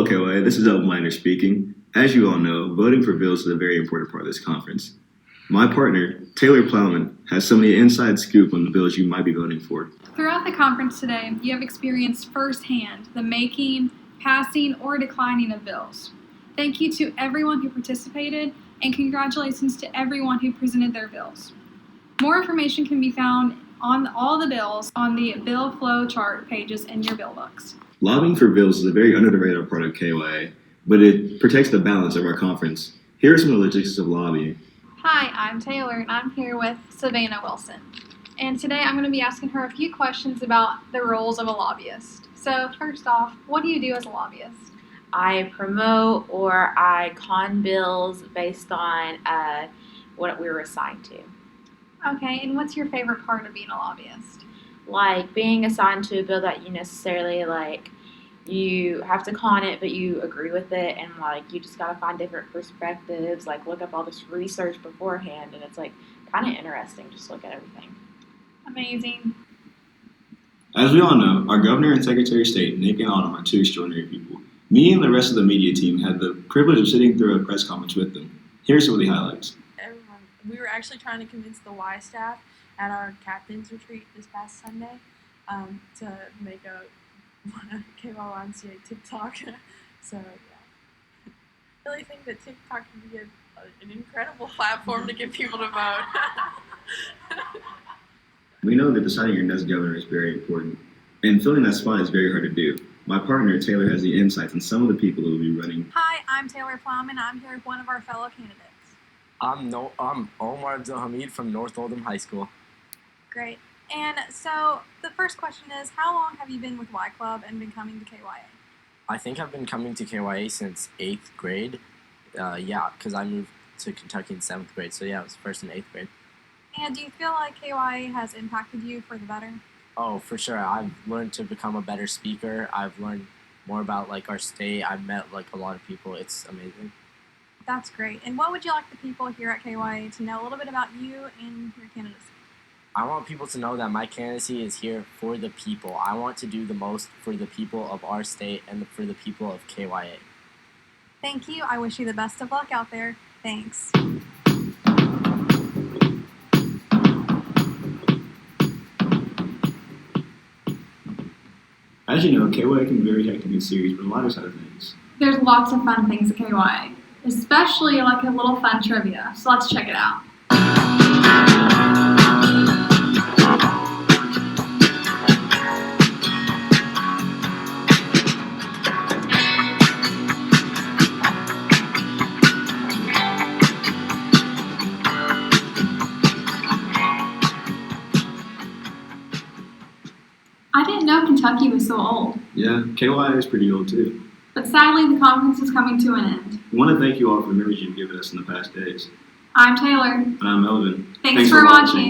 Hello, KOA. This is Elton Miner speaking. As you all know, voting for bills is a very important part of this conference. My partner, Taylor Plowman, has some of the inside scoop on the bills you might be voting for. Throughout the conference today, you have experienced firsthand the making, passing, or declining of bills. Thank you to everyone who participated, and congratulations to everyone who presented their bills. More information can be found on all the bills on the bill flow chart pages in your bill books. Lobbying for bills is a very under the radar part of KOA, but it protects the balance of our conference. Here are some of the logistics of lobbying. Hi, I'm Taylor, and I'm here with Savannah Wilson. And today I'm going to be asking her a few questions about the roles of a lobbyist. So first off, what do you do as a lobbyist? I promote or I con bills based on what we were assigned to. Okay, and what's your favorite part of being a lobbyist? Like being assigned to a bill that you necessarily like, you have to con it, but you agree with it, and like you just gotta find different perspectives, like look up all this research beforehand, and it's like kind of interesting just look at everything. Amazing. As we all know, our Governor and Secretary of State, Nick and Autumn, are two extraordinary people. Me and the rest of the media team had the privilege of sitting through a press conference with them. Here's some of the highlights. We were actually trying to convince the Y staff at our captain's retreat this past Sunday to make a KYMCA TikTok. So, yeah. I really think that TikTok can be an incredible platform to get people to vote. We know that deciding your next governor is very important, and filling that spot is very hard to do. My partner, Taylor, has the insights on some of the people who will be running. Hi, I'm Taylor Plowman. I'm here with one of our fellow candidates. I'm Omar Abdulhamid from North Oldham High School. Great. And so the first question is, how long have you been with Y Club and been coming to KYA? I think I've been coming to KYA since 8th grade. Because I moved to Kentucky in 7th grade. So yeah, it was first in 8th grade. And do you feel like KYA has impacted you for the better? Oh, for sure. I've learned to become a better speaker. I've learned more about like our state. I've met like a lot of people. It's amazing. That's great. And what would you like the people here at KYA to know a little bit about you and your candidacy? I want people to know that my candidacy is here for the people. I want to do the most for the people of our state and for the people of KYA. Thank you. I wish you the best of luck out there. Thanks. As you know, KYA can be very hectic and serious, but a lot of side of things. There's lots of fun things at KYA, especially like a little fun trivia. So let's check it out. I didn't know Kentucky was so old. Yeah, KYA is pretty old too. But sadly, the conference is coming to an end. I want to thank you all for the memories you've given us in the past days. I'm Taylor. And I'm Melvin. Thanks for watching.